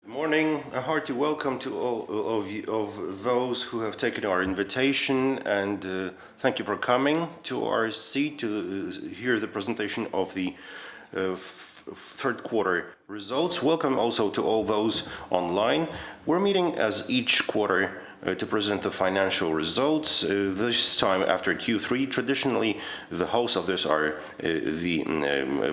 Good morning. A hearty welcome to all of those who have taken our invitation, and thank you for coming to our seat to hear the presentation of the third quarter results. Welcome also to all those online. We're meeting as each quarter to present the financial results. This time after Q3, traditionally the hosts of this are the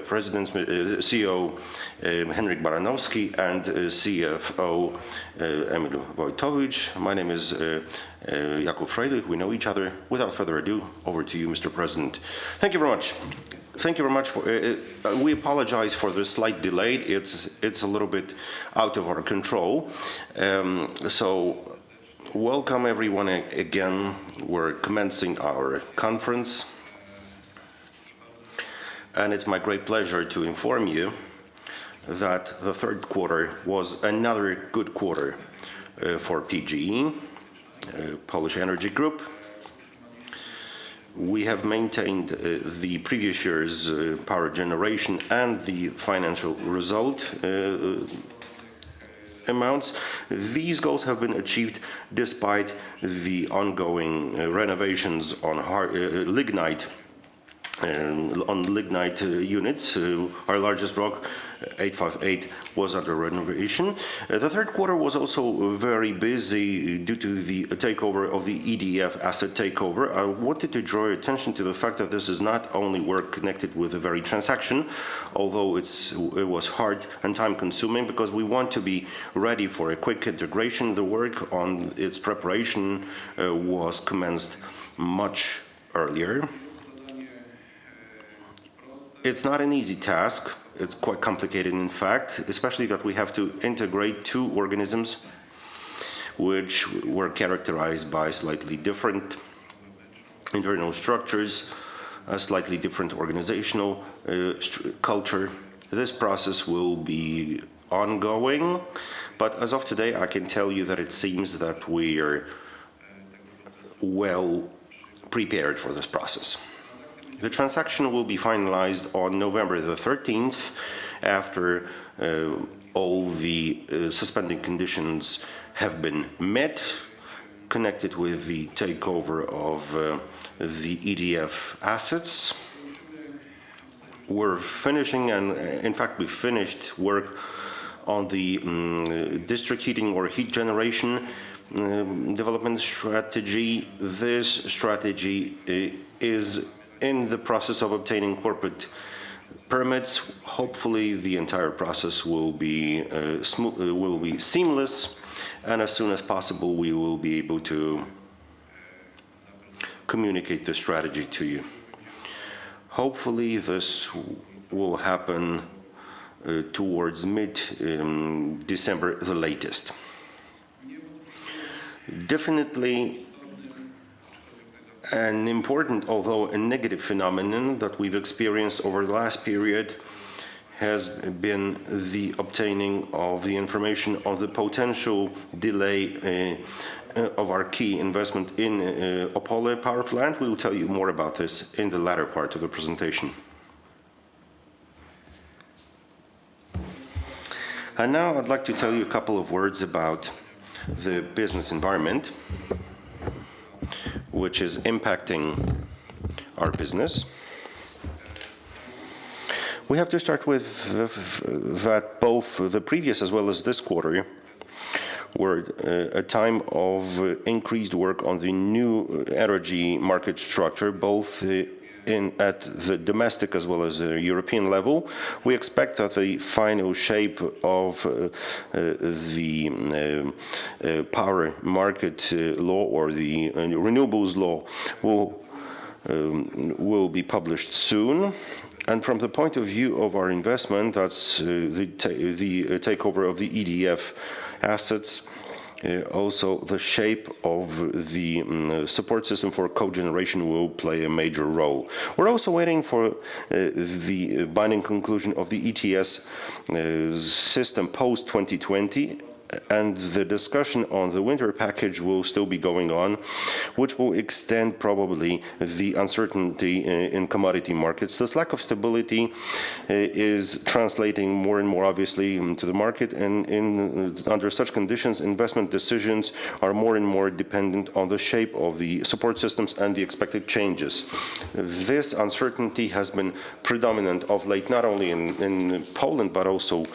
President, CEO Henryk Baranowski and CFO Emil Wojtowicz. My name is Jakub Freilich. We know each other. Without further ado, over to you, Mr. President. Thank you very much. Thank you very much. We apologize for the slight delay. It's a little bit out of our control. So welcome everyone again. We're commencing our conference. And it's my great pleasure to inform you that the third quarter was another good quarter for PGE, Polish Energy Group. We have maintained the previous year's power generation and the financial result amounts. These goals have been achieved despite the ongoing renovations on lignite units. Our largest block, 858, was under renovation. The third quarter was also very busy due to the takeover of the EDF asset takeover. I wanted to draw your attention to the fact that this is not only work connected with the very transaction, although it was hard and time-consuming, because we want to be ready for a quick integration. The work on its preparation was commenced much earlier. It's not an easy task. It's quite complicated, in fact, especially that we have to integrate two organisms which were characterized by slightly different internal structures, a slightly different organizational culture. This process will be ongoing, but as of today, I can tell you that it seems that we are well prepared for this process. The transaction will be finalized on November the 13th after all the suspending conditions have been met connected with the takeover of the EDF assets. We're finishing, and in fact we finished work on the district heating or heat generation development strategy. This strategy is in the process of obtaining corporate permits. Hopefully the entire process will be seamless, and as soon as possible we will be able to communicate the strategy to you. Hopefully this will happen towards mid-December the latest. Definitely an important, although a negative phenomenon that we've experienced over the last period has been the obtaining of the information of the potential delay of our key investment in Opole power plant. We will tell you more about this in the latter part of the presentation. And now I'd like to tell you a couple of words about the business environment, which is impacting our business. We have to start with that both the previous as well as this quarter were a time of increased work on the new energy market structure, both at the domestic as well as the European level. We expect that the final shape of the power market law or the renewables law will be published soon. And from the point of view of our investment, that's the takeover of the EDF assets. Also, the shape of the support system for cogeneration will play a major role. We're also waiting for the binding conclusion of the ETS system post-2020. and the discussion on the winter package will still be going on, which will extend probably the uncertainty in commodity markets. This lack of stability is translating more and more obviously into the market, and under such conditions, investment decisions are more and more dependent on the shape of the support systems and the expected changes. This uncertainty has been predominant of late, not only in Poland, but also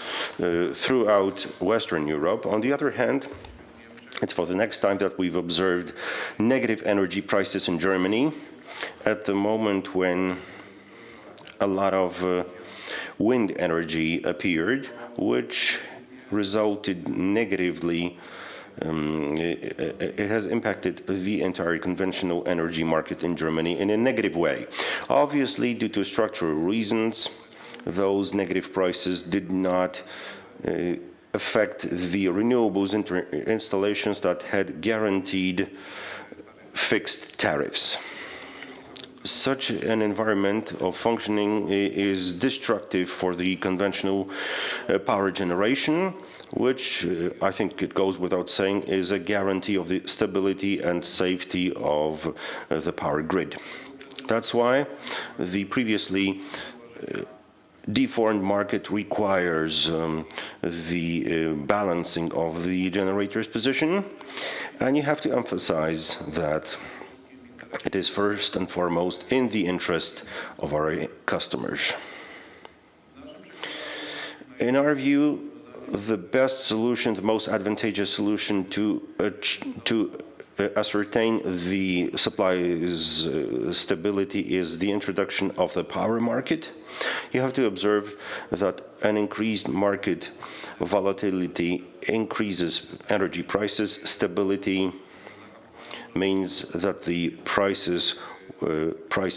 throughout Western Europe. On the other hand, it's for the next time that we've observed negative energy prices in Germany at the moment when a lot of wind energy appeared, which resulted negatively. It has impacted the entire conventional energy market in Germany in a negative way. Obviously, due to structural reasons, those negative prices did not affect the renewables installations that had guaranteed fixed tariffs. Such an environment of functioning is destructive for the conventional power generation, which I think it goes without saying is a guarantee of the stability and safety of the power grid. That's why the previously deformed market requires the balancing of the generator's position, and you have to emphasize that it is first and foremost in the interest of our customers. In our view, the best solution, the most advantageous solution to ascertain the supply's stability is the introduction of the power market. You have to observe that an increased market volatility increases energy prices. Stability means that the price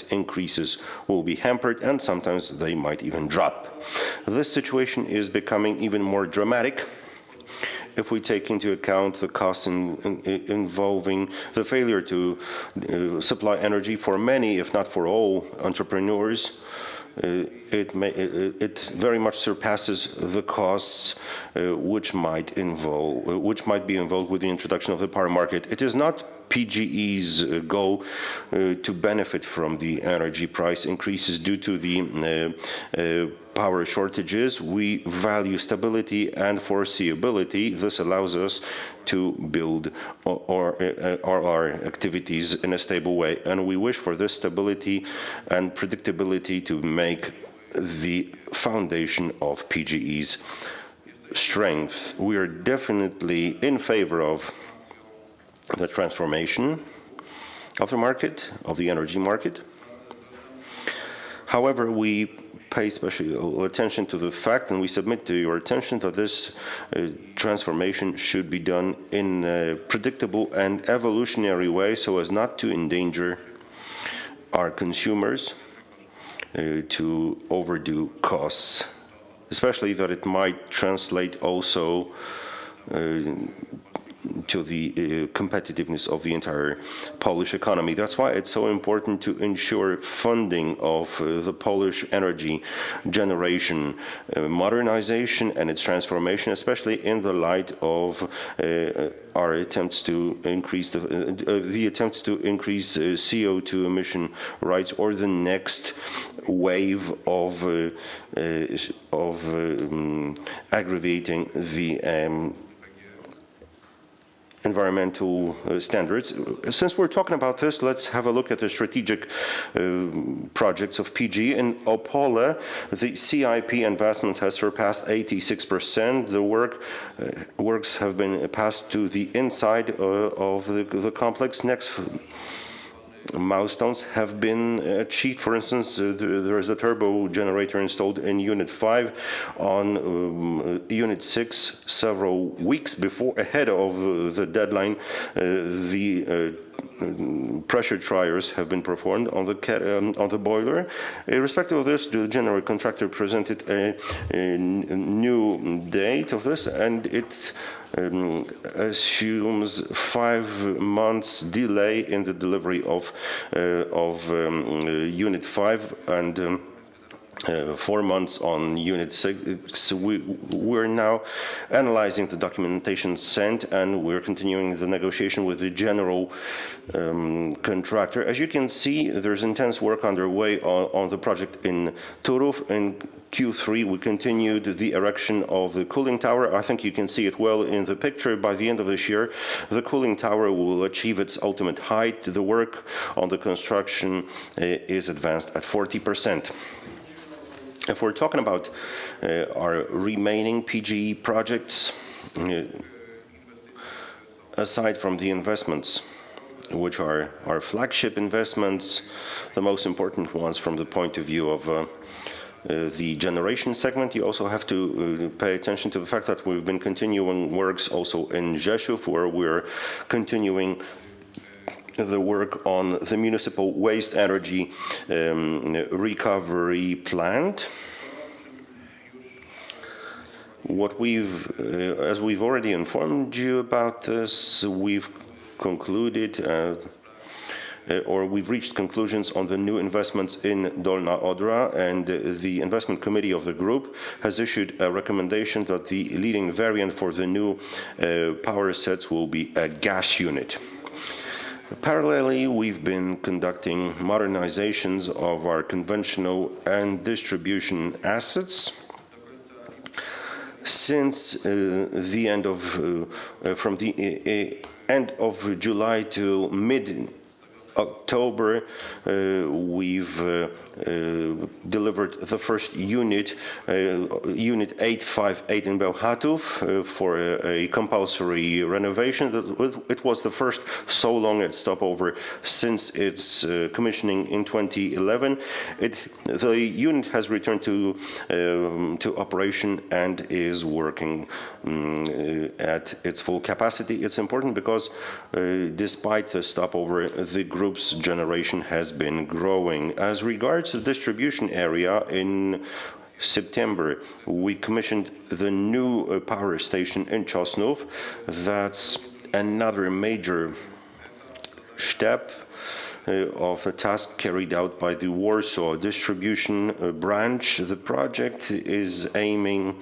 increases will be hampered, and sometimes they might even drop. This situation is becoming even more dramatic if we take into account the costs involving the failure to supply energy for many, if not for all, entrepreneurs. It very much surpasses the costs which might be involved with the introduction of the power market. It is not PGE's goal to benefit from the energy price increases due to the power shortages. We value stability and foreseeability. This allows us to build our activities in a stable way, and we wish for this stability and predictability to make the foundation of PGE's strength. We are definitely in favor of the transformation of the market, of the energy market. However, we pay special attention to the fact, and we submit to your attention, that this transformation should be done in a predictable and evolutionary way so as not to endanger our consumers to overdue costs, especially that it might translate also to the competitiveness of the entire Polish economy. That's why it's so important to ensure funding of the Polish energy generation modernization and its transformation, especially in the light of our attempts to increase the attempts to increase CO2 emission rights, or the next wave of aggravating the environmental standards. Since we're talking about this, let's have a look at the strategic projects of PGE. In Opole, the CIP investment has surpassed 86%. The works have been passed to the inside of the complex. Next milestones have been achieved. For instance, there is a turbo generator installed in Unit 5. On Unit 6, several weeks ahead of the deadline, the pressure trials have been performed on the boiler. Irrespective of this, the general contractor presented a new date of this, and it assumes 5 months delay in the delivery of Unit 5, and 4 months on Unit 6. We're now analyzing the documentation sent, and we're continuing the negotiation with the general contractor. As you can see, there's intense work underway on the project in Turów. In Q3, we continued the erection of the cooling tower. I think you can see it well in the picture. By the end of this year, the cooling tower will achieve its ultimate height. The work on the construction is advanced at 40%. If we're talking about our remaining PGE projects, aside from the investments, which are our flagship investments, the most important ones from the point of view of the generation segment, you also have to pay attention to the fact that we've been continuing works also in Rzeszów, where we're continuing the work on the municipal waste energy recovery plant. What as we've already informed you about this, we've concluded or we've reached conclusions on the new investments in Dolna Odra, and the investment committee of the group has issued a recommendation that the leading variant for the new power sets will be a gas unit. Parallelly, we've been conducting modernizations of our conventional and distribution assets. Since the end of from the end of July to mid-October, we've delivered the first unit, Unit 858 in Bełchatów, for a compulsory renovation. It was the first so long stopover since its commissioning in 2011. The unit has returned to operation and is working at its full capacity. It's important because despite the stopover, the group's generation has been growing. As regards the distribution area, in September, we commissioned the new power station in Czosnów. That's another major step of a task carried out by the Warsaw distribution branch. The project is aiming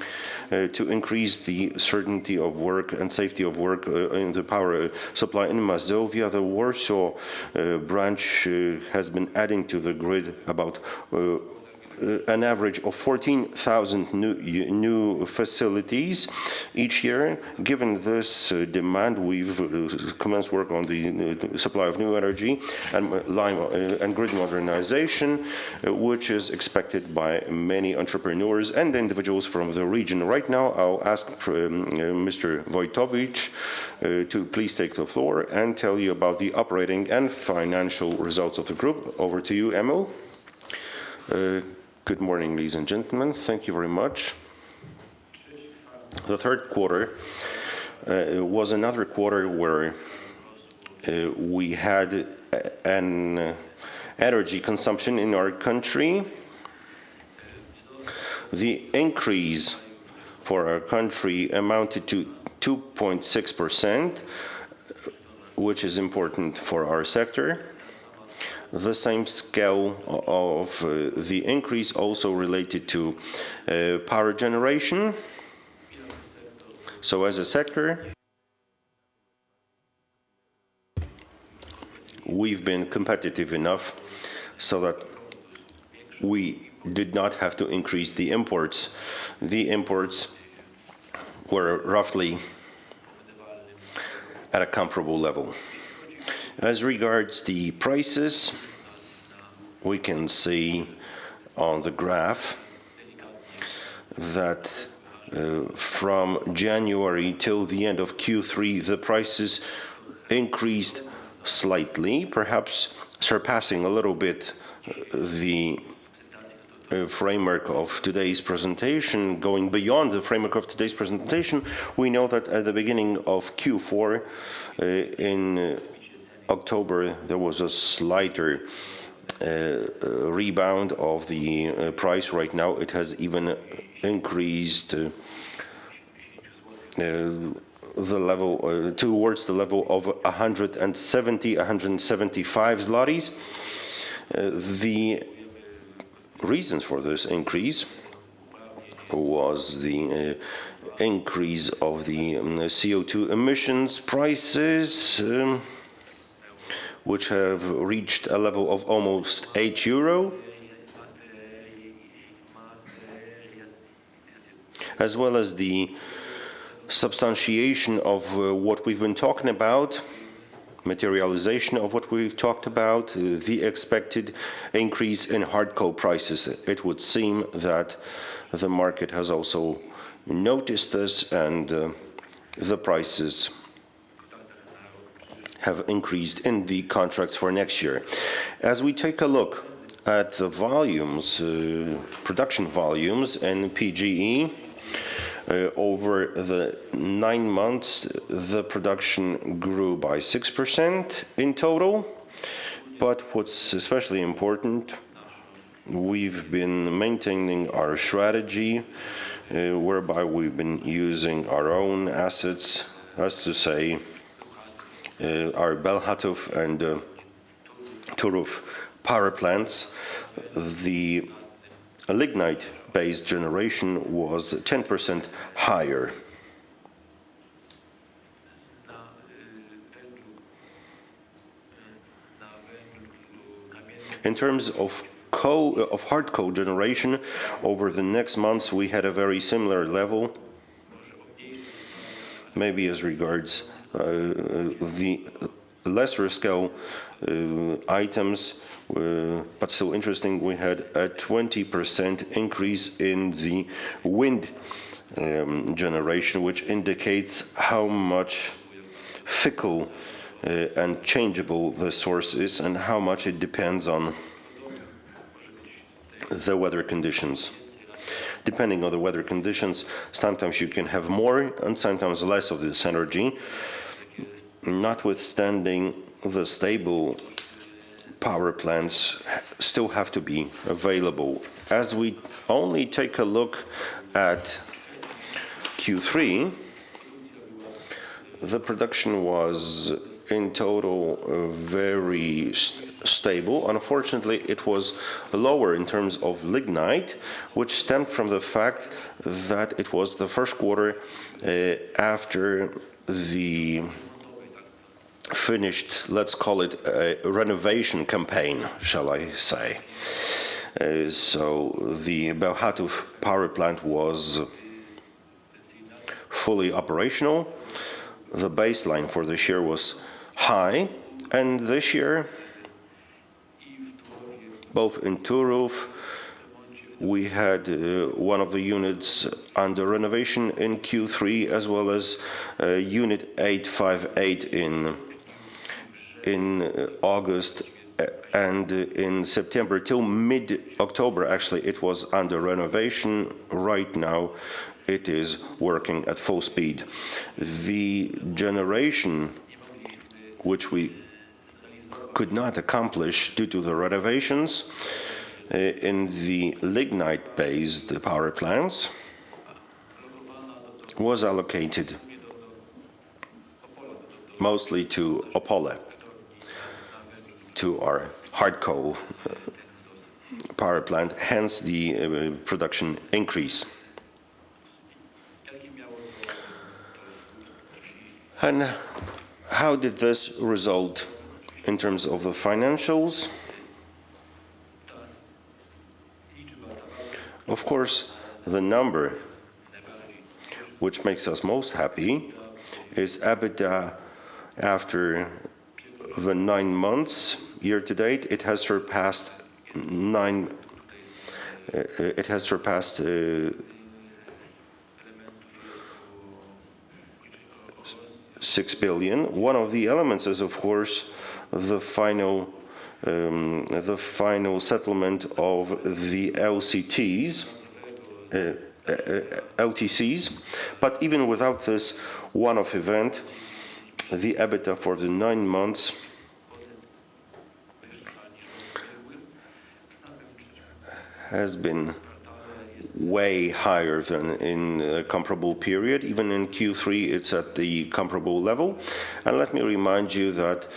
to increase the certainty of work and safety of work in the power supply in Mazovia. The Warsaw branch has been adding to the grid about an average of 14,000 new facilities each year. Given this demand, we've commenced work on the supply of new energy and grid modernization, which is expected by many entrepreneurs and individuals from the region. Right now, I'll ask Mr. Wojtowicz to please take the floor and tell you about the operating and financial results of the group. Over to you, Emil. Good morning, ladies and gentlemen. Thank you very much. The third quarter was another quarter where we had an energy consumption in our country. The increase for our country amounted to 2.6%, which is important for our sector. The same scale of the increase also related to power generation. So as a sector, we've been competitive enough so that we did not have to increase the imports. The imports were roughly at a comparable level. As regards the prices, we can see on the graph that from January till the end of Q3, the prices increased slightly, perhaps surpassing a little bit the framework of today's presentation. Going beyond the framework of today's presentation, we know that at the beginning of Q4 in October, there was a slighter rebound of the price. Right now, it has even increased the level towards the level of 170, 175 zlotys. The reasons for this increase was the increase of the CO2 emissions prices, which have reached a level of almost €8, as well as the substantiation of what we've been talking about, materialization of what we've talked about, the expected increase in hard coal prices. It would seem that the market has also noticed this, and the prices have increased in the contracts for next year. As we take a look at the volumes, production volumes in PGE, over the 9 months, the production grew by 6% in total. But what's especially important, we've been maintaining our strategy, whereby we've been using our own assets, as to say, our Bełchatów and Turów power plants. The lignite-based generation was 10% higher. In terms of hard coal generation, over the next months we had a very similar level, maybe as regards the lesser scale items, but still interesting. We had a 20% increase in the wind generation, which indicates how much fickle and changeable the source is and how much it depends on the weather conditions. Depending on the weather conditions, sometimes you can have more and sometimes less of this energy. Notwithstanding, the stable power plants still have to be available. As we only take a look at Q3, the production was in total very stable. Unfortunately, it was lower in terms of lignite, which stemmed from the fact that it was the first quarter after the finished, let's call it a renovation campaign, shall I say. So the Bełchatów power plant was fully operational. The baseline for this year was high, and this year, both in Turów, we had one of the units under renovation in Q3, as well as Unit 858 in August, and in September till mid-October, actually, it was under renovation. Right now, it is working at full speed. The generation, which we could not accomplish due to the renovations in the lignite-based power plants, was allocated mostly to Opole, to our hard coal power plant, hence the production increase. And how did this result in terms of the financials? Of course, the number which makes us most happy is EBITDA after the 9 months. Year to date, it has surpassed 6 billion. One of the elements is, of course, the final settlement of the LTCs. But even without this one-off event, the EBITDA for the 9 months has been way higher than in a comparable period. Even in Q3, it's at the comparable level. And let me remind you that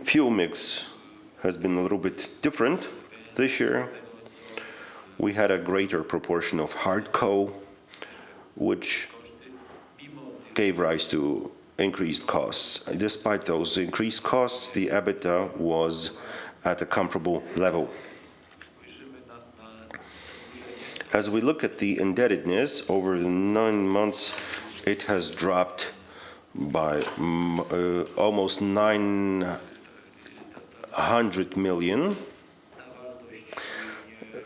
fuel mix has been a little bit different this year. We had a greater proportion of hard coal, which gave rise to increased costs. Despite those increased costs, the EBITDA was at a comparable level. As we look at the indebtedness over the 9 months, it has dropped by almost 900 million.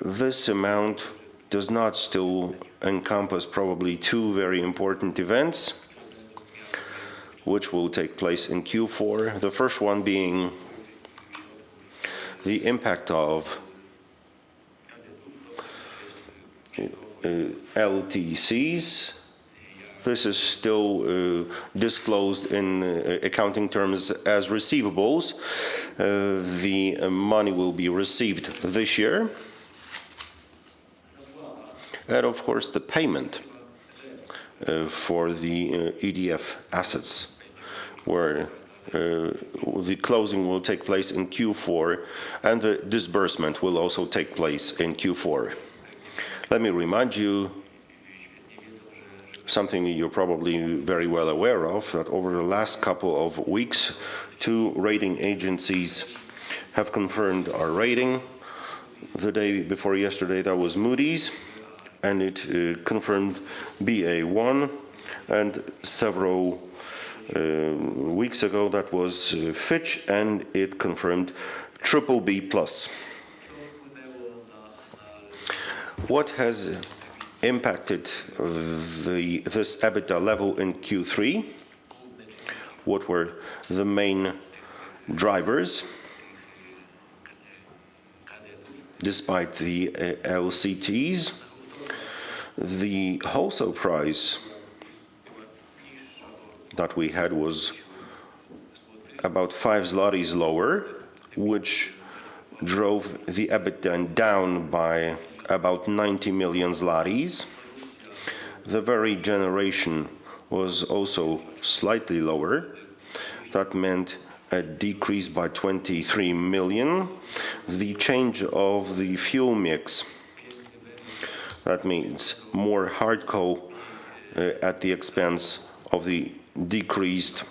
This amount does not still encompass probably two very important events which will take place in Q4. The first one being the impact of LTCs. This is still disclosed in accounting terms as receivables. The money will be received this year. And of course the payment for the EDF assets, where the closing will take place in Q4 and the disbursement will also take place in Q4. Let me remind you something you're probably very well aware of, that over the last couple of weeks, two rating agencies have confirmed our rating. The day before yesterday, that was Moody's, and it confirmed BA1, and several weeks ago that was Fitch, and it confirmed BBB+. What has impacted this EBITDA level in Q3? What were the main drivers? Despite the LCTs, the wholesale price that we had was about 5 zlotys lower, which drove the EBITDA down by about 90 million zlotys. The very generation was also slightly lower. That meant a decrease by 23 million. The change of the fuel mix, that means more hard coal at the expense of the decreased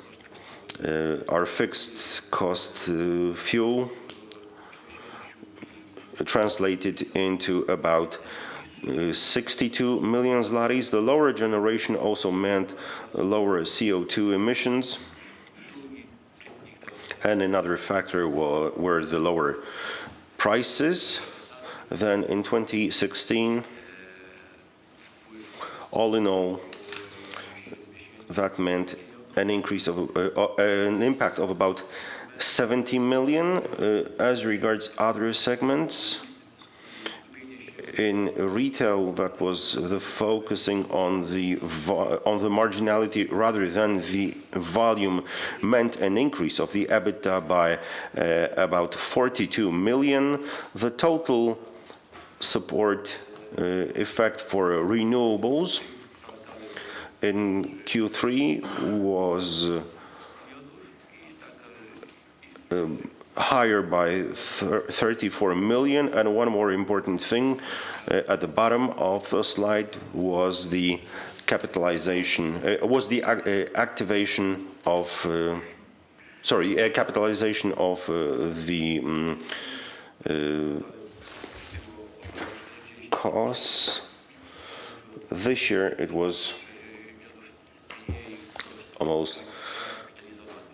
our fixed cost fuel, translated into about 62 million zlotys. The lower generation also meant lower CO2 emissions. And another factor were the lower prices than in 2016. All in all, that meant an increase of an impact of about 70 million. As regards other segments, in retail, that was the focusing on the marginality rather than the volume, meant an increase of the EBITDA by about 42 million. The total support effect for renewables in Q3 was higher by 34 million. And one more important thing at the bottom of the slide was the capitalization, activation of, capitalization of the costs. This year it was almost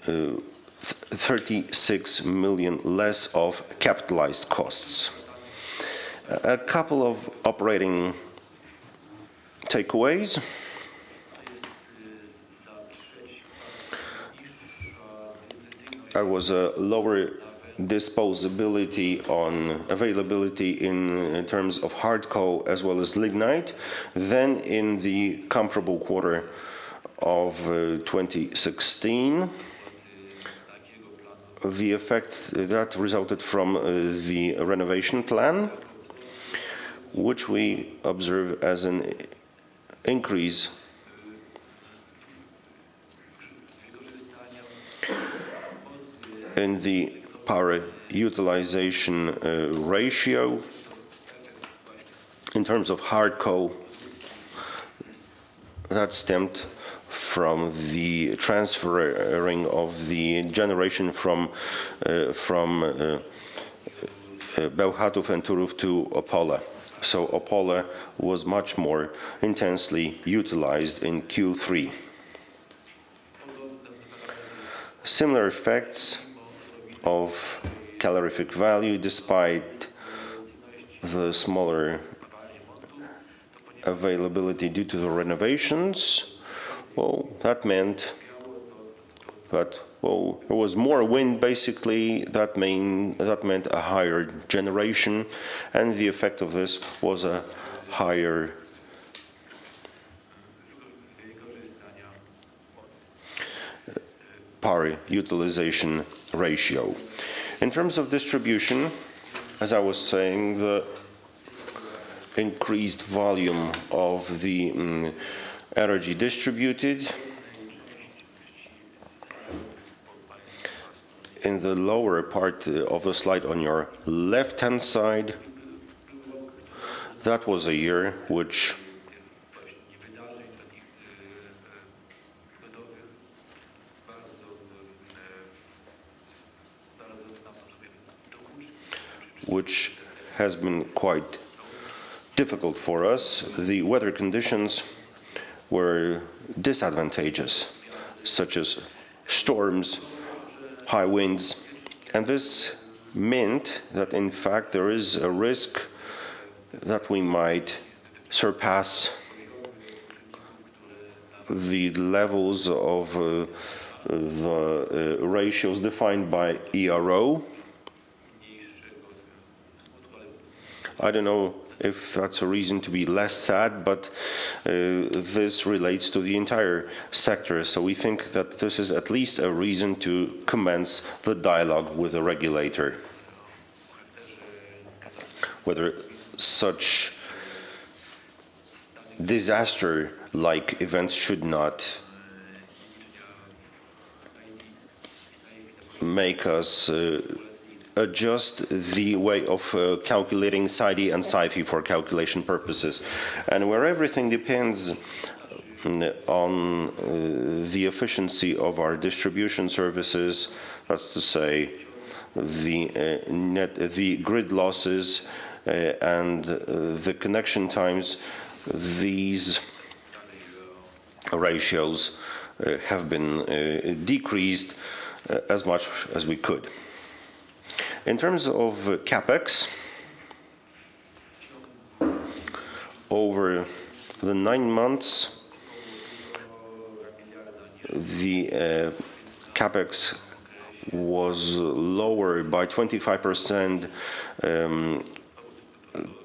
36 million less of capitalized costs. A couple of operating takeaways. There was a lower disposability on availability in terms of hard coal as well as lignite than in the comparable quarter of 2016. The effect that resulted from the renovation plan, which we observe as an increase in the power utilization ratio. In terms of hard coal, that stemmed from the transferring of the generation from Bełchatów and Turów to Opole. So Opole was much more intensely utilized in Q3. Similar effects of calorific value, despite the smaller availability due to the renovations. Well, that meant that, well, there was more wind, basically. That meant a higher generation, and the effect of this was a higher power utilization ratio. In terms of distribution, as I was saying, the increased volume of the energy distributed. In the lower part of the slide on your left-hand side, that was a year which has been quite difficult for us. The weather conditions were disadvantageous, such as storms, high winds, and this meant that in fact there is a risk that we might surpass the levels of the ratios defined by ERO. I don't know if that's a reason to be less sad, but this relates to the entire sector. So we think that this is at least a reason to commence the dialogue with the regulator. Whether such disaster-like events should not make us adjust the way of calculating SAIDI and SAIFI for calculation purposes. And where everything depends on the efficiency of our distribution services, that's to say the grid losses and the connection times, these ratios have been decreased as much as we could. In terms of CapEx, over the 9 months, the CapEx was lower by 25%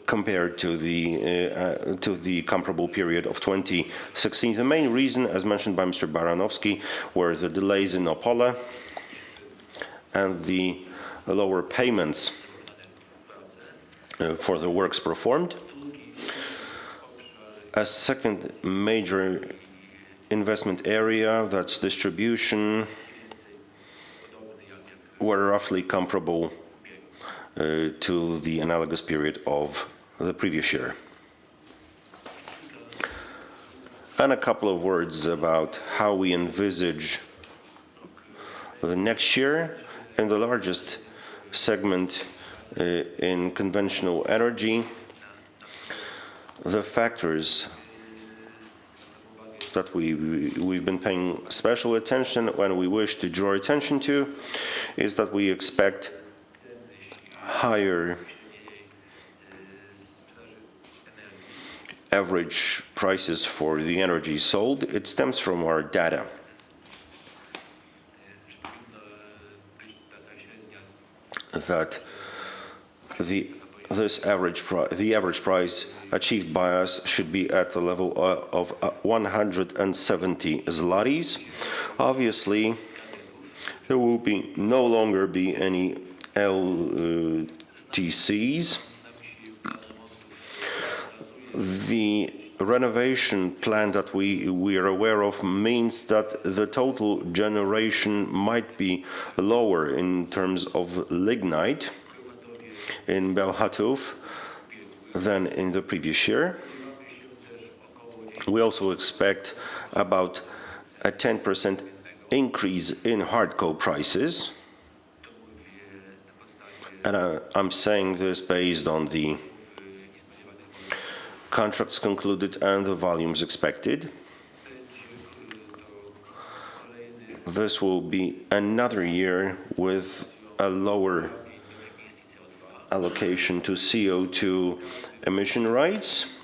compared to the comparable period of 2016. The main reason, as mentioned by Mr. Baranowski, were the delays in Opole and the lower payments for the works performed. A second major investment area, that's distribution, were roughly comparable to the analogous period of the previous year. And a couple of words about how we envisage the next year. In the largest segment in conventional energy, the factors that we've been paying special attention when we wish to draw attention to is that we expect higher average prices for the energy sold. It stems from our data. That the average price achieved by us should be at the level of 170 zlotys. Obviously, there will no longer be any LTCs. The renovation plan that we are aware of means that the total generation might be lower in terms of lignite in Bełchatów than in the previous year. We also expect about a 10% increase in hard coal prices. And I'm saying this based on the contracts concluded and the volumes expected. This will be another year with a lower allocation to CO2 emission rights.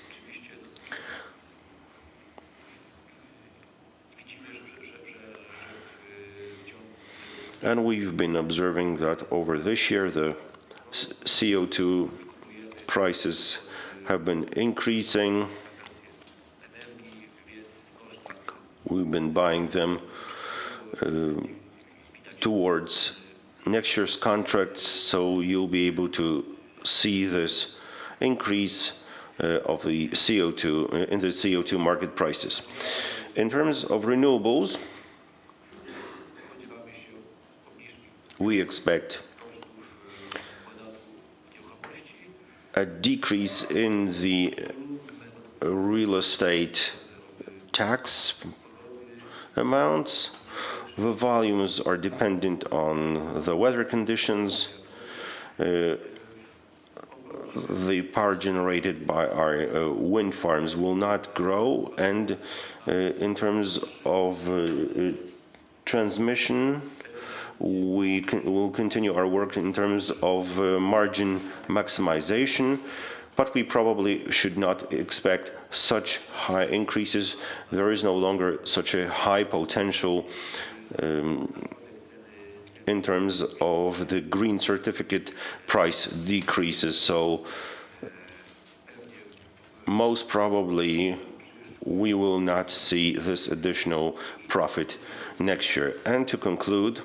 And we've been observing that over this year, the CO2 prices have been increasing. We've been buying them towards next year's contracts, so you'll be able to see this increase of the CO2 in the CO2 market prices. In terms of renewables, we expect a decrease in the real estate tax amounts. The volumes are dependent on the weather conditions. The power generated by our wind farms will not grow, and in terms of transmission, we will continue our work in terms of margin maximization, but we probably should not expect such high increases. There is no longer such a high potential in terms of the green certificate price decreases. So most probably we will not see this additional profit next year. And to conclude,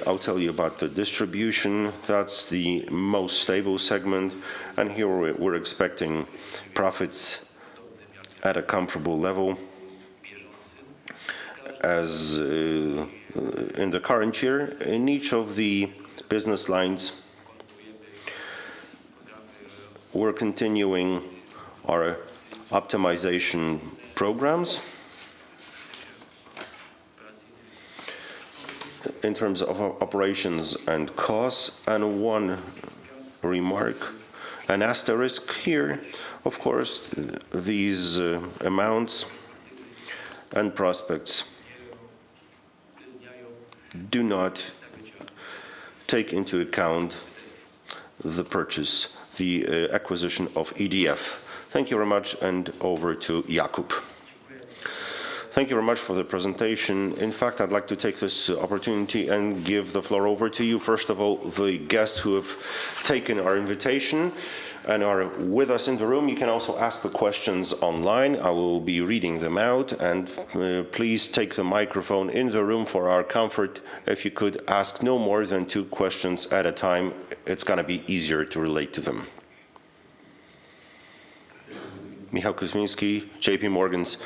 I'll tell you about the distribution. That's the most stable segment, and here we're expecting profits at a comparable level as in the current year. In each of the business lines, we're continuing our optimization programs. In terms of operations and costs, and one remark, an asterisk here, of course, these amounts and prospects do not take into account the purchase, the acquisition of EDF. Thank you very much, and over to Jakub. Thank you very much for the presentation. In fact, I'd like to take this opportunity and give the floor over to you. First of all, the guests who have taken our invitation and are with us in the room. You can also ask the questions online. I will be reading them out, and please take the microphone in the room for our comfort. If you could ask no more than 2 questions at a time, it's going to be easier to relate to them. Michał Kuzmiński, JP Morgan's.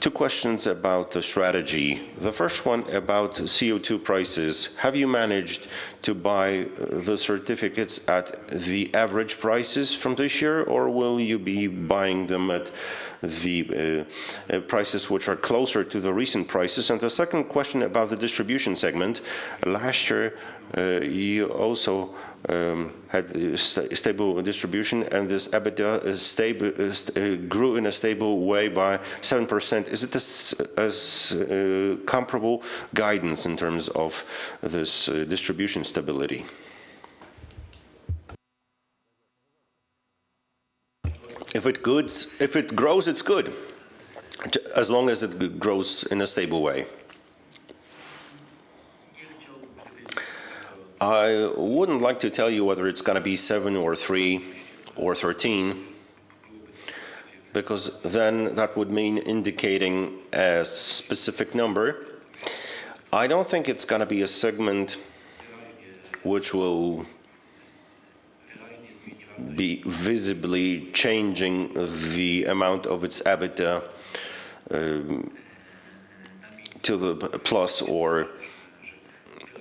2 questions about the strategy. The first one about CO2 prices. Have you managed to buy the certificates at the average prices from this year, or will you be buying them at the prices which are closer to the recent prices? And the second question about the distribution segment. Last year, you also had stable distribution, and this EBITDA grew in a stable way by 7%. Is it as comparable guidance in terms of this distribution stability? If it grows, it's good, as long as it grows in a stable way. I wouldn't like to tell you whether it's going to be 7 or 3 or 13, because then that would mean indicating a specific number. I don't think it's going to be a segment which will be visibly changing the amount of its EBITDA to the plus or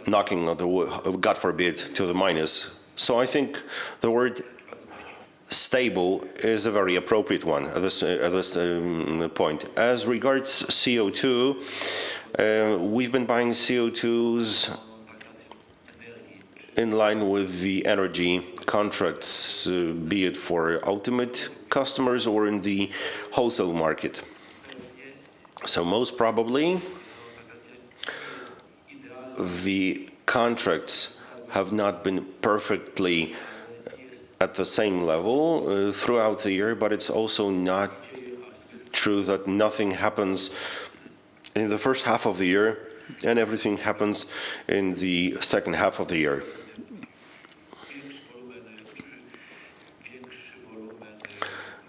knocking on the wood, God forbid, to the minus. So I think the word stable is a very appropriate one at this point. As regards CO2, we've been buying CO2s in line with the energy contracts, be it for ultimate customers or in the wholesale market. So most probably, the contracts have not been perfectly at the same level throughout the year, but it's also not true that nothing happens in the first half of the year and everything happens in the second half of the year.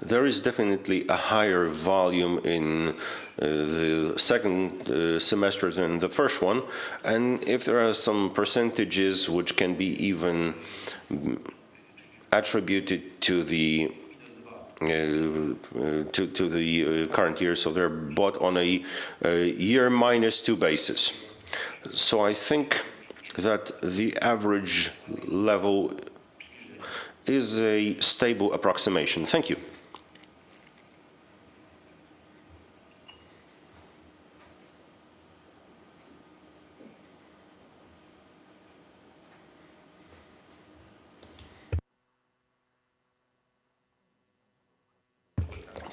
There is definitely a higher volume in the second semester than the first one, and if there are some percentages which can be even attributed to the current year, so they're bought on a year -2 basis. So I think that the average level is a stable approximation. Thank you.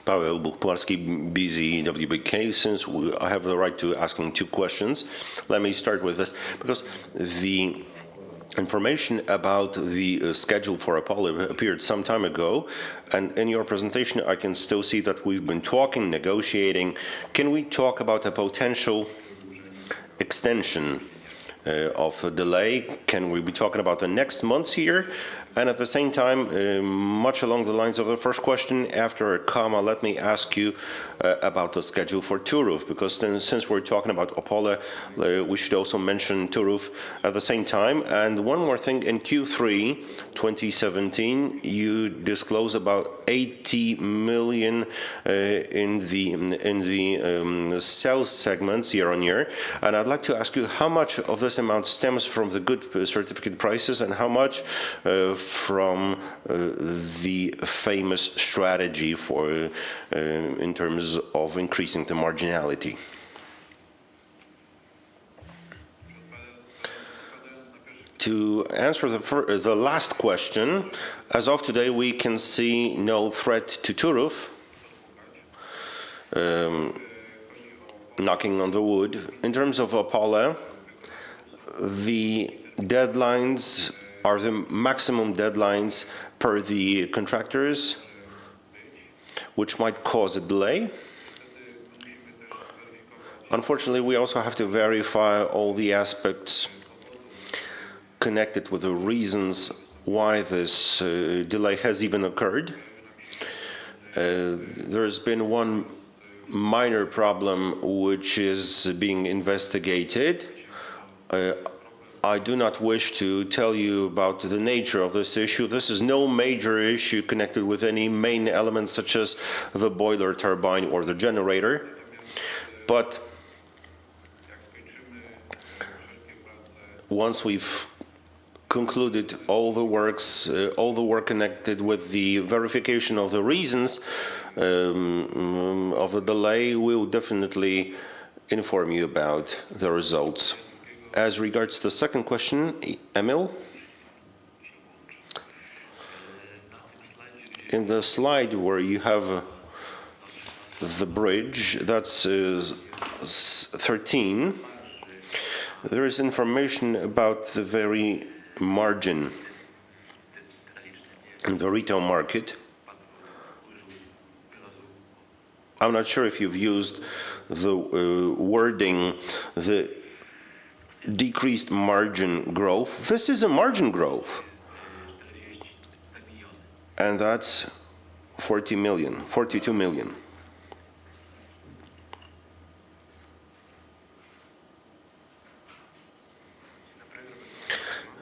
Paweł Buchpłarski, BZWBK. Since I have the right to asking 2 questions, let me start with this, because the information about the schedule for Apollo appeared some time ago, and in your presentation I can still see that we've been talking, negotiating. Can we talk about a potential extension of a delay? Can we be talking about the next months here? And at the same time, much along the lines of the first question, after a comma, let me ask you about the schedule for Turów, because then, since we're talking about Opole, we should also mention Turów at the same time. And one more thing, in Q3 2017, you disclose about 80 million in the sales segments year on year. And I'd like to ask you how much of this amount stems from the good certificate prices and how much from the famous strategy for in terms of increasing the marginality. To answer the last question, as of today, we can see no threat to Turów, knocking on the wood. In terms of Opole, the deadlines are the maximum deadlines per the contractors, which might cause a delay. Unfortunately, we also have to verify all the aspects connected with the reasons why this delay has even occurred. There's been one minor problem which is being investigated. I do not wish to tell you about the nature of this issue. This is no major issue connected with any main elements such as the boiler turbine or the generator. But once we've concluded all the work connected with the verification of the reasons of the delay, we'll definitely inform you about the results. As regards the second question, Emil, in the slide where you have the bridge, that's 13, there is information about the very margin in the retail market. I'm not sure if you've used the wording, the decreased margin growth. This is a margin growth, and that's 42 million.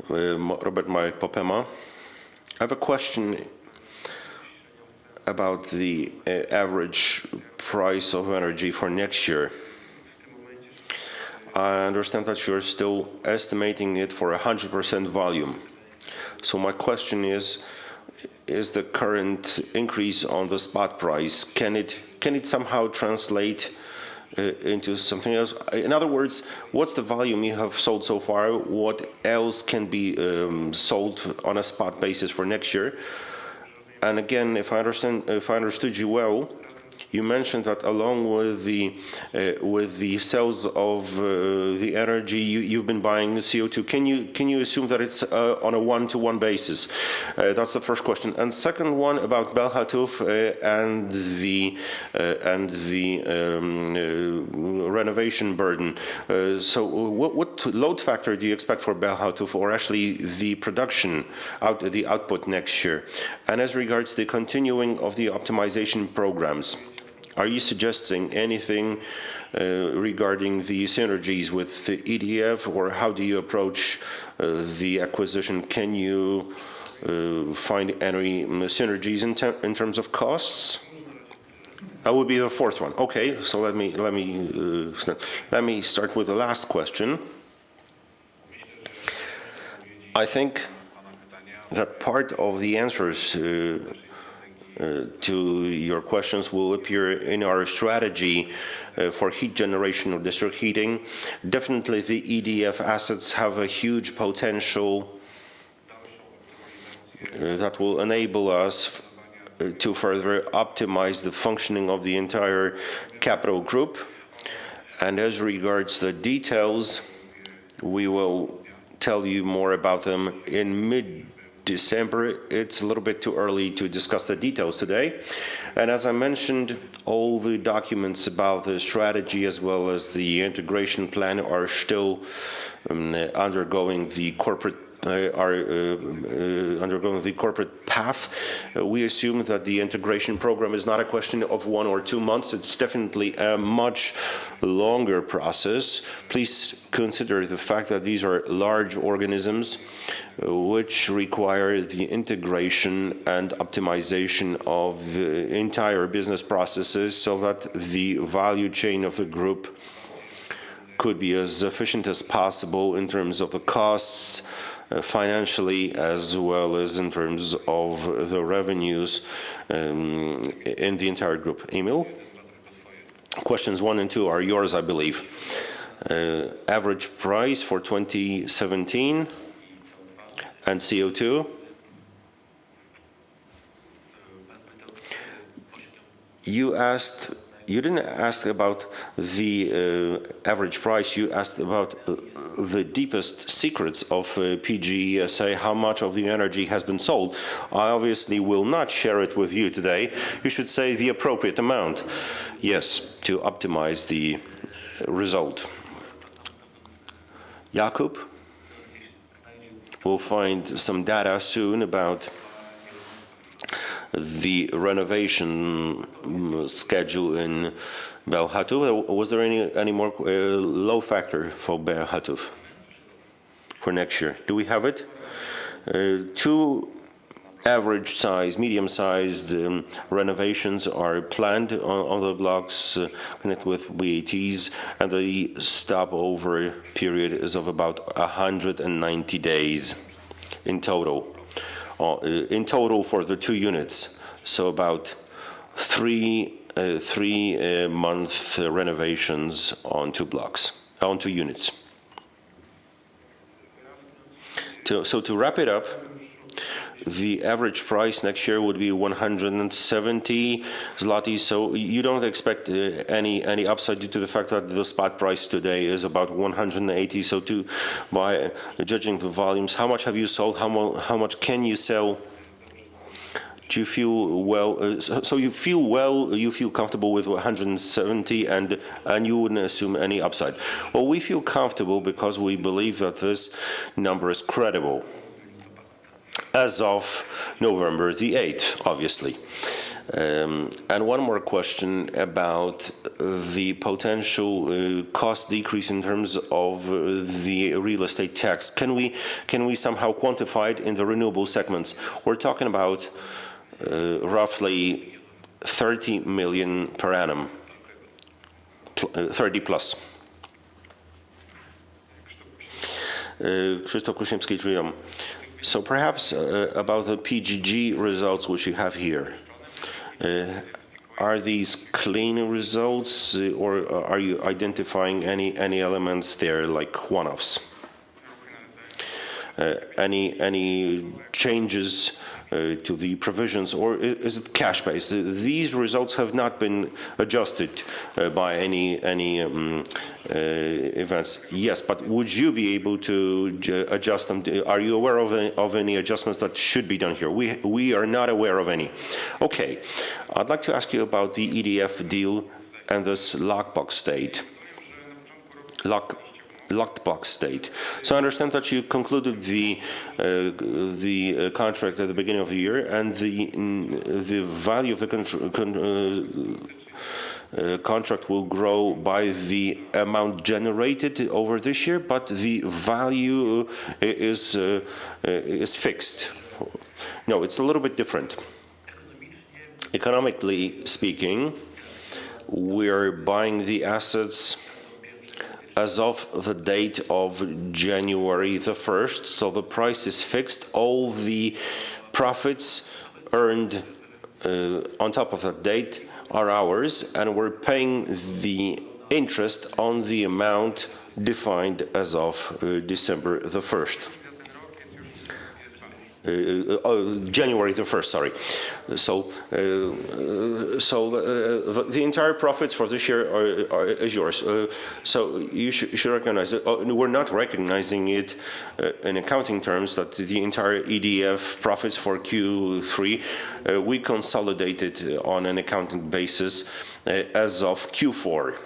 Robert Marek Popema. I have a question about the average price of energy for next year. I understand that you're still estimating it for 100% volume. So my question is the current increase on the spot price, can it somehow translate into something else? In other words, what's the volume you have sold so far? What else can be sold on a spot basis for next year? And again, if I understood you well, you mentioned that along with the sales of the energy, you've been buying CO2. Can you assume that it's on a one-to-one basis? That's the first question. And second one about Bełchatów and the renovation burden. So what load factor do you expect for Bełchatów, or actually the production the output next year? And as regards the continuing of the optimization programs, are you suggesting anything regarding the synergies with the EDF, or how do you approach the acquisition? Can you find any synergies in terms of costs? That would be the fourth one. Okay, so let me start with the last question. I think that part of the answers to your questions will appear in our strategy for heat generation or district heating. Definitely the EDF assets have a huge potential that will enable us to further optimize the functioning of the entire capital group. And as regards the details, we will tell you more about them in mid-December. It's a little bit too early to discuss the details today. And as I mentioned, all the documents about the strategy as well as the integration plan are still undergoing the corporate path. We assume that the integration program is not a question of 1 or 2 months. It's definitely a much longer process. Please consider the fact that these are large organisms which require the integration and optimization of the entire business processes so that the value chain of the group could be as efficient as possible in terms of the costs, financially, as well as in terms of the revenues in the entire group. Emil? Questions 1 and 2 are yours, I believe. Average price for 2017 and CO2. You didn't ask about the average price, you asked about the deepest secrets of PGE SA, how much of the energy has been sold. I obviously will not share it with you today. You should say the appropriate amount. Yes, to optimize the result. Jakub? We'll find some data soon about the renovation schedule in Bełchatów. Was there any more load factor for Bełchatów for next year? Do we have it? 2 average size, medium-sized renovations are planned on the blocks connected with VATs, and the stopover period is of about 190 days in total. In total for the 2 units, so about 3-month renovations on 2 blocks, on 2 units. So to wrap it up, the average price next year would be 170 zloty. So you don't expect any upside due to the fact that the spot price today is about 180. So by judging the volumes, how much have you sold? How much can you sell? Do you feel well? So you feel comfortable with 170, and you wouldn't assume any upside. Well, we feel comfortable because we believe that this number is credible. As of November the 8th, obviously. And one more question about the potential cost decrease in terms of the real estate tax. Can we somehow quantify it in the renewable segments? We're talking about roughly 30 million per annum, 30 plus. Krzysztof Kuśniewski, Freedom. So perhaps about the PGG results which you have here. Are these clean results, or are you identifying any elements there like one-offs? Any changes to the provisions, or is it cash-based? These results have not been adjusted by any events. Yes, but would you be able to adjust them? Are you aware of any adjustments that should be done here? We are not aware of any. Okay, I'd like to ask you about the EDF deal and this lockbox state. Locked box state. So I understand that you concluded the contract at the beginning of the year, and the value of the contract will grow by the amount generated over this year, but the value is fixed. No, it's a little bit different. Economically speaking, we're buying the assets as of the date of January the 1st, so the price is fixed. All the profits earned on top of that date are ours, and we're paying the interest on the amount defined as of December the 1st. January the 1st, sorry. So, the entire profits for this year is yours. So you should recognize it. We're not recognizing it in accounting terms that the entire EDF profits for Q3 we consolidated on an accounting basis as of Q4.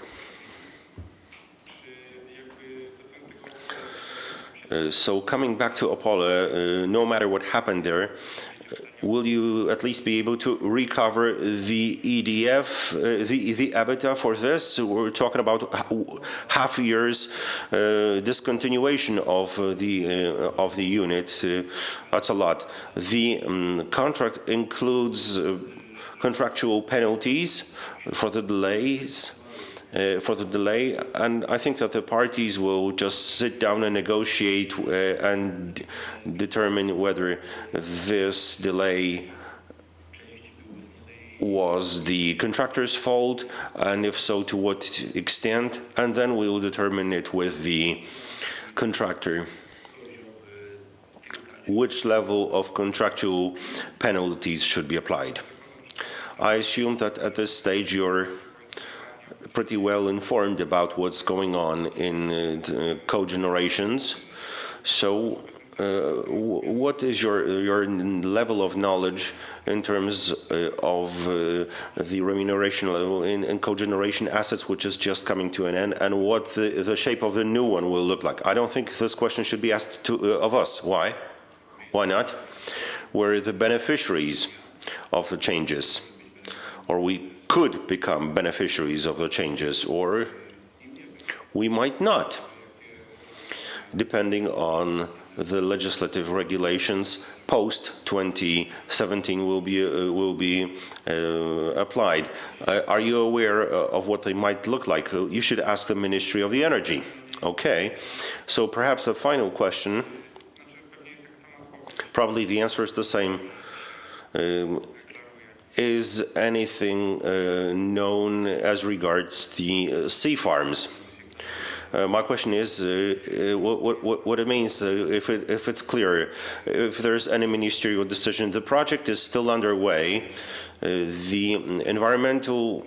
So coming back to Opole, no matter what happened there, will you at least be able to recover the EDF, the EBITDA for this? We're talking about half a year's discontinuation of the unit. That's a lot. The contract includes contractual penalties for the delays. And I think that the parties will just sit down and negotiate and determine whether this delay was the contractor's fault, and if so, to what extent, and then we will determine it with the contractor which level of contractual penalties should be applied. I assume that at this stage you're pretty well informed about what's going on in cogenerations. So what is your level of knowledge in terms of the remuneration level in cogeneration assets, which is just coming to an end, and what the shape of the new one will look like? I don't think this question should be asked of us. Why? Why not? We're the beneficiaries of the changes, or we could become beneficiaries of the changes, or we might not, depending on the legislative regulations post 2017 will be applied. Are you aware of what they might look like? You should ask the Ministry of the Energy. Okay, so perhaps a final question. Probably the answer is the same. Is anything known as regards the sea farms? My question is what it means, if it's clear, if there's any ministerial decision. The project is still underway. The environmental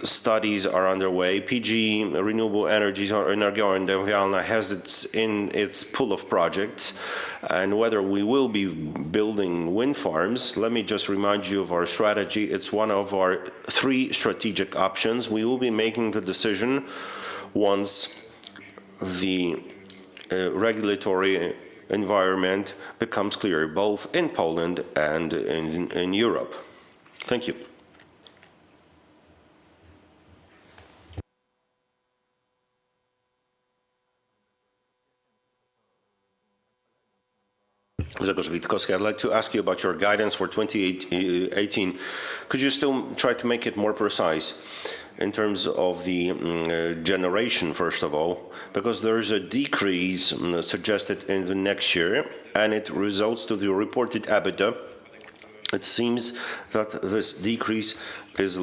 studies are underway. PGE Renewable Energies or Energetyczna has its pool of projects, and whether we will be building wind farms, let me just remind you of our strategy. It's one of our 3 strategic options. We will be making the decision once the regulatory environment becomes clear, both in Poland and in Europe. Thank you. Grzegorz Witkowski, I'd like to ask you about your guidance for 2018. Could you still try to make it more precise in terms of the generation, first of all? Because there's a decrease suggested in the next year, and it results to the reported EBITDA. It seems that this decrease is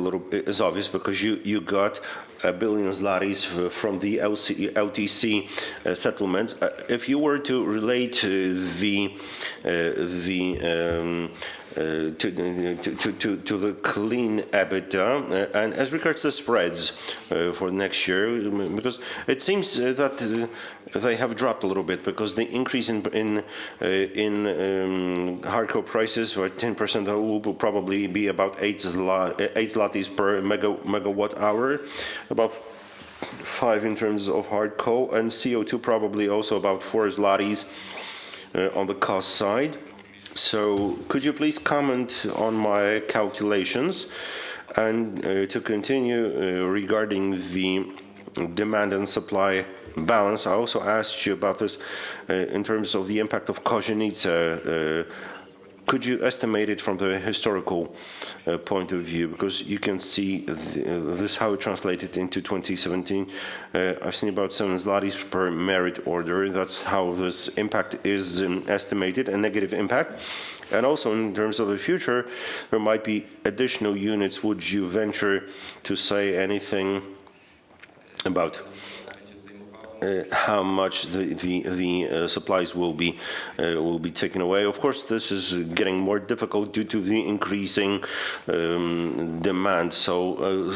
obvious because you got 1 billion zlotys from the LTC settlements. If you were to relate to the clean EBITDA, and as regards the spreads for next year, because it seems that they have dropped a little bit because the increase in hardcore prices for 10% will probably be about 8 zlotys per megawatt hour, about 5 in terms of hard coal, and CO2 probably also about 4 zlotys on the cost side. So could you please comment on my calculations? And to continue regarding the demand and supply balance, I also asked you about this in terms of the impact of Kozienice. Could you estimate it from the historical point of view? Because you can see this how it translated into 2017. I've seen about 7 zlotys per merit order. That's how this impact is estimated, a negative impact. And also in terms of the future, there might be additional units. Would you venture to say anything about how much the supplies will be taken away? Of course, this is getting more difficult due to the increasing demand. So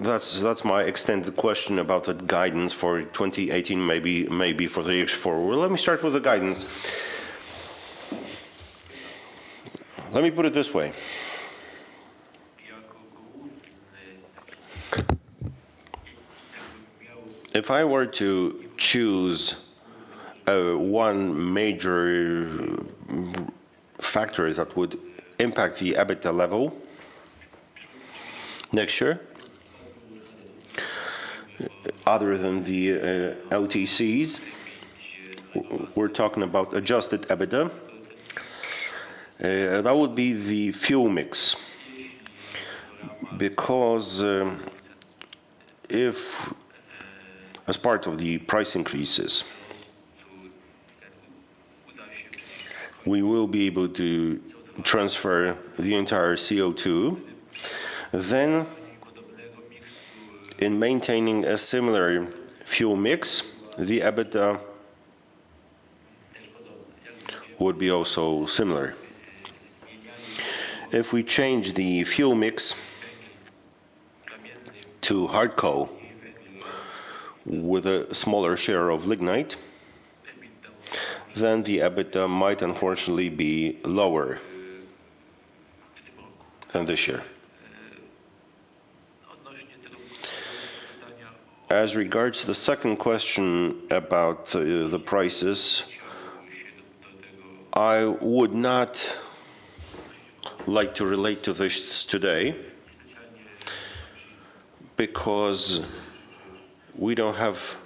that's my extended question about the guidance for 2018, maybe for the years forward. Well, let me start with the guidance. Let me put it this way. If I were to choose one major factor that would impact the EBITDA level next year, other than the LTCs, we're talking about adjusted EBITDA, that would be the fuel mix. Because if as part of the price increases, we will be able to transfer the entire CO2, then in maintaining a similar fuel mix, the EBITDA would be also similar. If we change the fuel mix to hard coal, with a smaller share of lignite, then the EBITDA might unfortunately be lower than this year. As regards the second question about the prices, I would not like to relate to this today because we don't have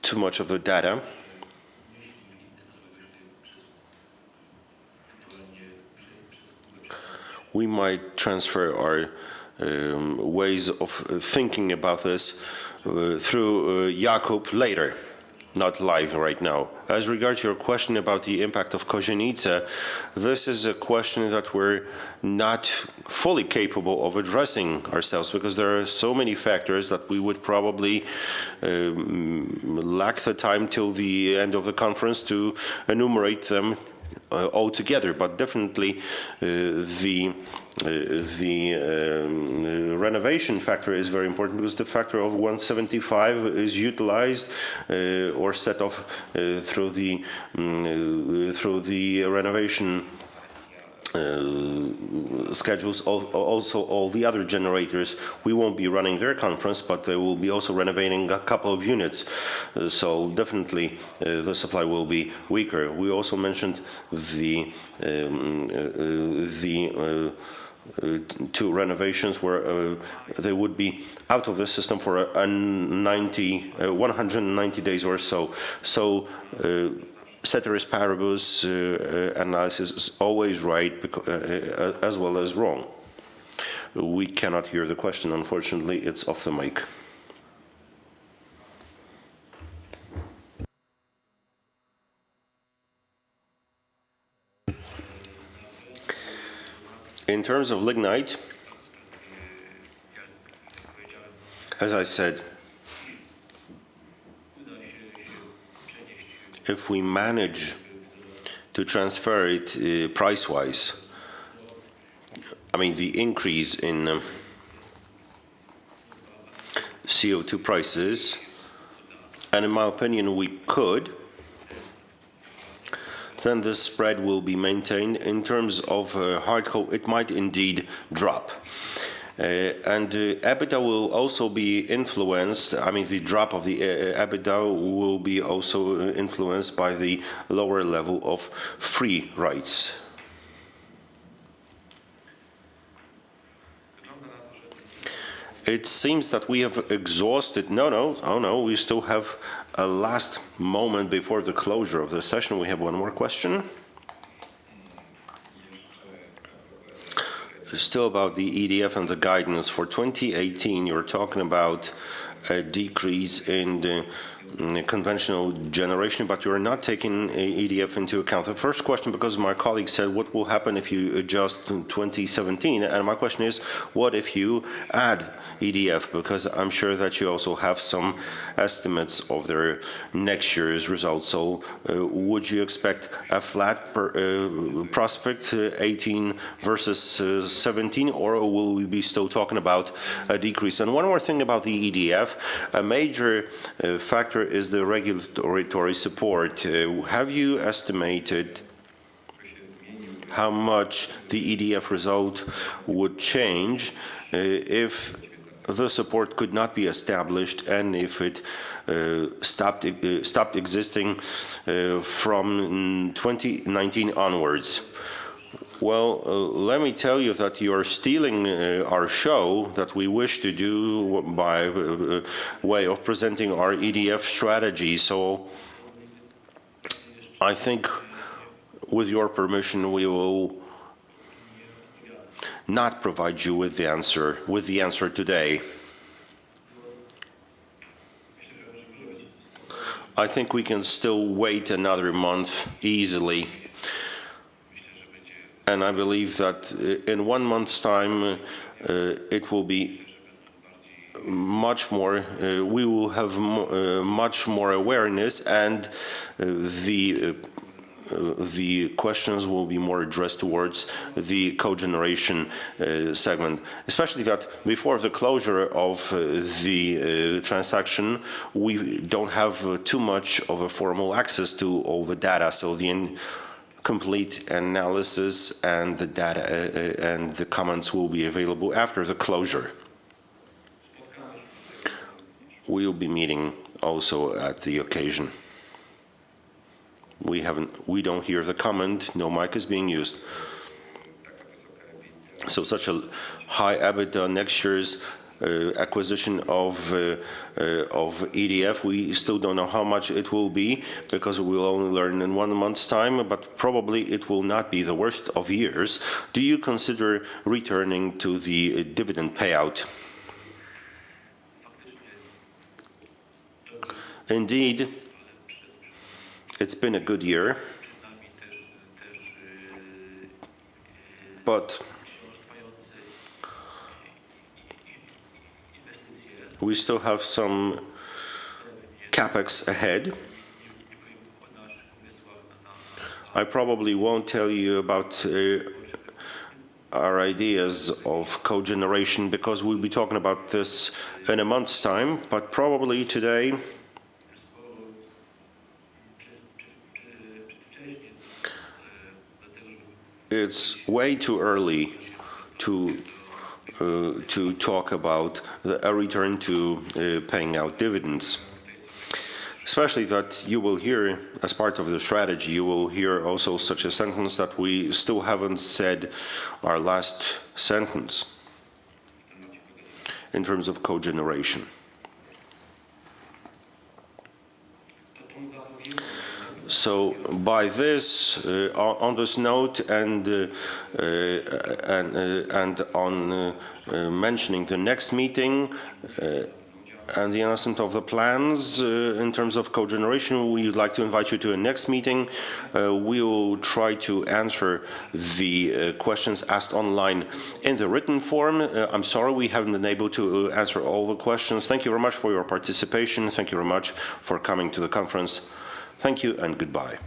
too much of the data. We might transfer our ways of thinking about this through Jakub later, not live right now. As regards your question about the impact of Kozienice, this is a question that we're not fully capable of addressing ourselves because there are so many factors that we would probably lack the time till the end of the conference to enumerate them all together. But definitely the renovation factor is very important because the factor of 175 is utilized or set off through the renovation schedules. Also all the other generators, we won't be running their conference, but they will be also renovating a couple of units, so definitely the supply will be weaker. We also mentioned the two renovations where they would be out of the system for 190 days or so. So ceteris paribus analysis is always right as well as wrong. We cannot hear the question, unfortunately, it's off the mic. In terms of lignite, as I said, if we manage to transfer it price-wise, I mean the increase in CO2 prices, and in my opinion we could, then the spread will be maintained. In terms of hard coal, it might indeed drop. And EBITDA will also be influenced, I mean the drop of the EBITDA will be also influenced by the lower level of free rights. It seems that we have exhausted, no, we still have a last moment before the closure of the session. We have one more question. Still about the EDF and the guidance for 2018, you're talking about a decrease in the conventional generation, but you're not taking EDF into account. The first question, because my colleague said, what will happen if you adjust 2017? And my question is, what if you add EDF? Because I'm sure that you also have some estimates of their next year's results. So would you expect a flat prospect, 18 versus 17, or will we be still talking about a decrease? And one more thing about the EDF, a major factor is the regulatory support. Have you estimated how much the EDF result would change if the support could not be established and if it stopped existing from 2019 onwards? Well, let me tell you that you're stealing our show that we wish to do by way of presenting our EDF strategy. So I think, with your permission, we will not provide you with the answer today. I think we can still wait another month easily. And I believe that in 1 month's time, it will be much more, we will have much more awareness, and the questions will be more addressed towards the cogeneration segment, especially that before the closure of the transaction, we don't have too much of a formal access to all the data. So the complete analysis and the data and the comments will be available after the closure. We'll be meeting also at the occasion. We don't hear the comment, no mic is being used. So such a high EBITDA next year's acquisition of EDF, we still don't know how much it will be, because we will only learn in 1 month's time, but probably it will not be the worst of years. Do you consider returning to the dividend payout? Indeed, it's been a good year, but we still have some capex ahead. I probably won't tell you about our ideas of cogeneration, because we'll be talking about this in a month's time, but probably today it's way too early to talk about a return to paying out dividends. Especially that you will hear, as part of the strategy, you will hear also such a sentence that we still haven't said our last sentence in terms of cogeneration. So by this, on this note, and on mentioning the next meeting and the announcement of the plans in terms of cogeneration, we would like to invite you to a next meeting. We will try to answer the questions asked online in the written form. I'm sorry we haven't been able to answer all the questions. Thank you very much for your participation. Thank you very much for coming to the conference. Thank you and goodbye.